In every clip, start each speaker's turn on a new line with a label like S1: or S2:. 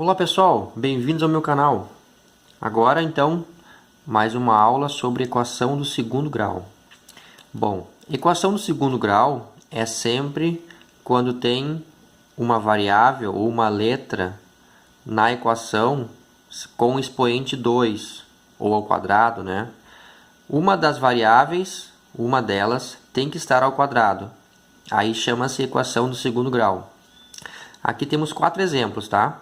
S1: Olá pessoal, bem-vindos ao meu canal. Agora então, mais uma aula sobre equação do segundo grau. Bom, equação do segundo grau é sempre quando tem uma variável ou uma letra na equação com expoente 2, ou ao quadrado, né? Uma das variáveis, uma delas, tem que estar ao quadrado. Aí chama-se equação do segundo grau. Aqui temos 4 exemplos, tá?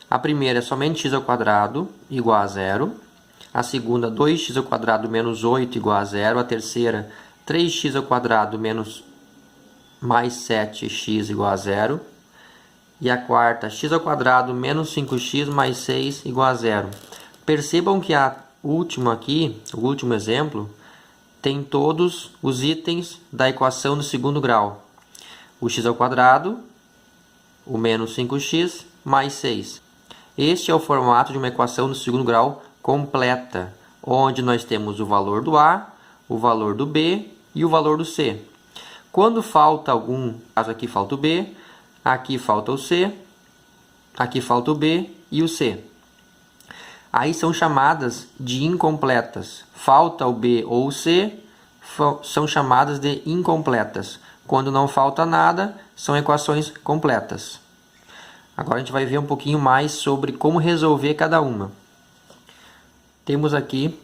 S1: A primeira é somente x ao quadrado igual a zero. A segunda, 2x ao quadrado menos 8 igual a zero. A terceira, 3x ao quadrado menos mais 7x igual a zero. E a quarta, x ao quadrado menos 5x mais 6 igual a zero. Percebam que a última aqui, o último exemplo, tem todos os itens da equação do segundo grau. O x ao quadrado, o menos 5x mais 6. Este é o formato de uma equação do segundo grau completa, onde nós temos o valor do A, o valor do B e o valor do C. Quando falta algum, caso aqui falta o B, aqui falta o C, aqui falta o B e o C. Aí são chamadas de incompletas. Falta o B ou o C, são chamadas de incompletas. Quando não falta nada, são equações completas. Agora a gente vai ver um pouquinho mais sobre como resolver cada uma. Temos aqui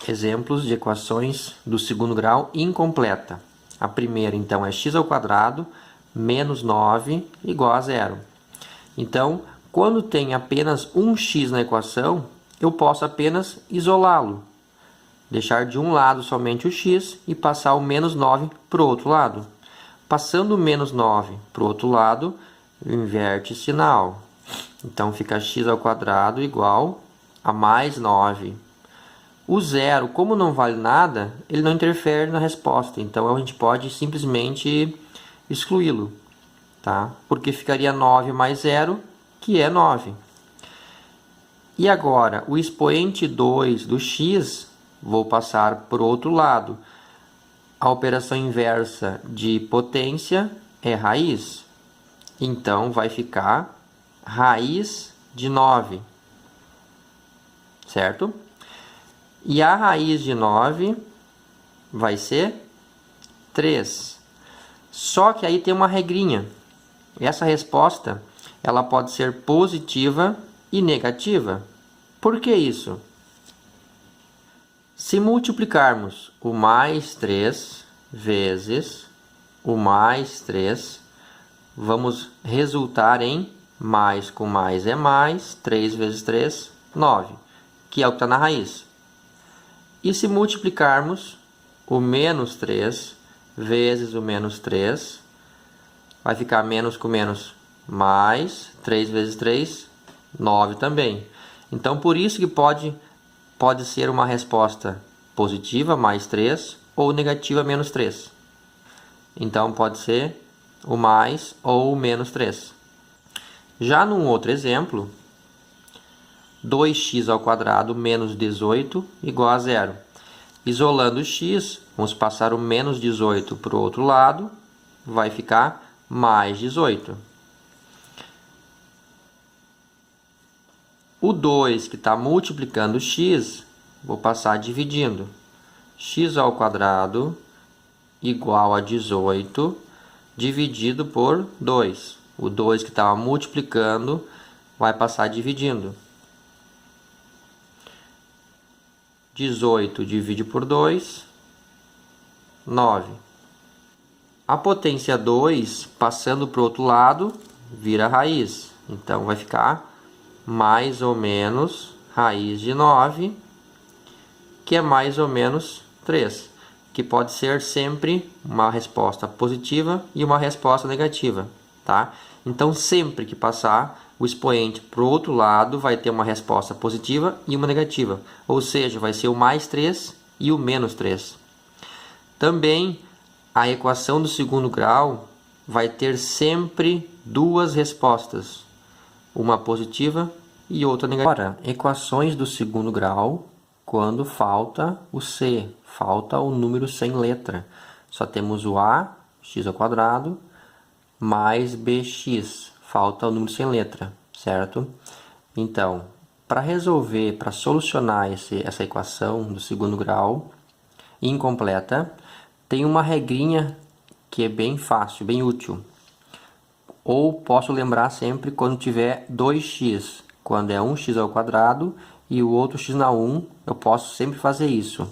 S1: exemplos de equações do segundo grau incompleta. A primeira, então, é x ao quadrado menos 9 igual a zero. Então, quando tem apenas um x na equação, eu posso apenas isolá-lo. Deixar de um lado somente o x e passar o menos 9 para o outro lado. Passando o menos 9 para o outro lado, inverte sinal. Então, fica x ao quadrado igual a mais 9. O zero, como não vale nada, ele não interfere na resposta. Então, a gente pode simplesmente excluí-lo, tá? Porque ficaria 9 mais 0, que é 9. E agora, o expoente 2 do x, vou passar para o outro lado. A operação inversa de potência é raiz. Então, vai ficar raiz de 9, certo? E a raiz de 9 vai ser 3. Só que aí tem uma regrinha. Essa resposta ela pode ser positiva e negativa. Por que isso? Se multiplicarmos o mais 3 vezes o mais 3, vamos resultar em mais com mais é mais, 3 vezes 3, 9, que é o que está na raiz. E se multiplicarmos o menos 3 vezes o menos 3, vai ficar menos com menos mais, 3 vezes 3, 9 também. Então, por isso que pode ser uma resposta positiva, mais 3, ou negativa, menos 3. Então, pode ser o mais ou o menos 3. Já num outro exemplo, 2x ao quadrado menos 18 igual a zero. Isolando o x, vamos passar o menos 18 para o outro lado, vai ficar mais 18. O 2 que está multiplicando x, vou passar dividindo. X ao quadrado igual a 18 dividido por 2. O 2 que estava multiplicando vai passar dividindo. 18 divide por 2, 9. A potência 2, passando para o outro lado, vira raiz. Então, vai ficar mais ou menos raiz de 9, que é mais ou menos 3. Que pode ser sempre uma resposta positiva e uma resposta negativa, tá? Então, sempre que passar o expoente para o outro lado, vai ter uma resposta positiva e uma negativa. Ou seja, vai ser o mais 3 e o menos 3. Também, a equação do segundo grau vai ter sempre duas respostas. Uma positiva e outra negativa. Agora, equações do segundo grau, quando falta o C, falta o número sem letra. Só temos o A, x ao quadrado, mais bx. Falta o número sem letra, certo? Então, para resolver, para solucionar essa equação do segundo grau incompleta, tem uma regrinha que é bem fácil, bem útil. Ou posso lembrar sempre quando tiver 2x, quando é 1x ao quadrado e o outro x na 1, eu posso sempre fazer isso.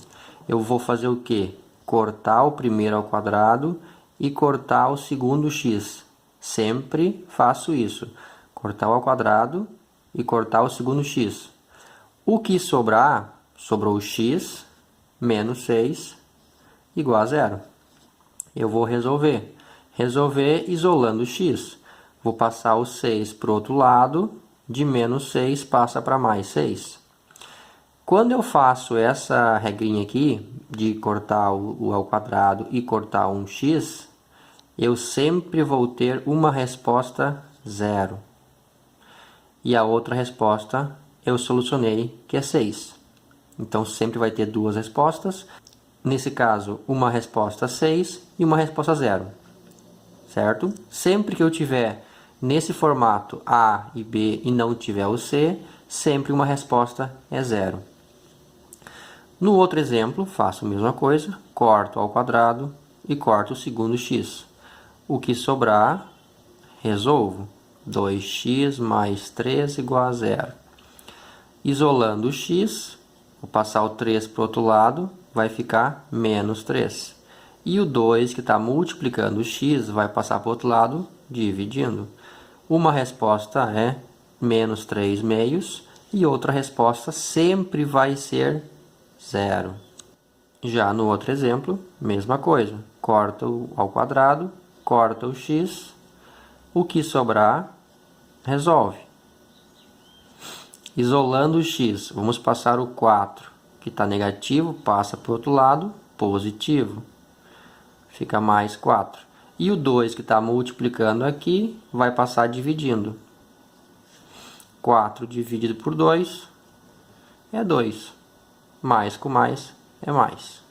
S1: Eu vou fazer o quê? Cortar o primeiro ao quadrado e cortar o segundo x. Sempre faço isso. Cortar o ao quadrado e cortar o segundo x. O que sobrar, sobrou x menos 6 igual a zero. Eu vou resolver. Resolver isolando o x. Vou passar o 6 para o outro lado, de menos 6 passa para mais 6. Quando eu faço essa regrinha aqui, de cortar o ao quadrado e cortar um x, eu sempre vou ter uma resposta zero. E a outra resposta eu solucionei, que é 6. Então, sempre vai ter duas respostas. Nesse caso, uma resposta 6 e uma resposta 0. Certo? Sempre que eu tiver nesse formato A e B e não tiver o C, sempre uma resposta é 0. No outro exemplo, faço a mesma coisa, corto ao quadrado e corto o segundo x. O que sobrar, resolvo. 2x mais 3 igual a 0. Isolando o x, vou passar o 3 para o outro lado, vai ficar menos 3. E o 2, que está multiplicando o x, vai passar para o outro lado, dividindo. Uma resposta é menos 3 meios e outra resposta sempre vai ser 0. Já no outro exemplo, mesma coisa. Corta ao quadrado, corta o x, o que sobrar, resolve. Isolando o x, vamos passar o 4, que está negativo, passa para o outro lado, positivo. Fica mais 4. E o 2, que está multiplicando aqui, vai passar dividindo. 4 dividido por 2 é 2. Mais com mais é mais.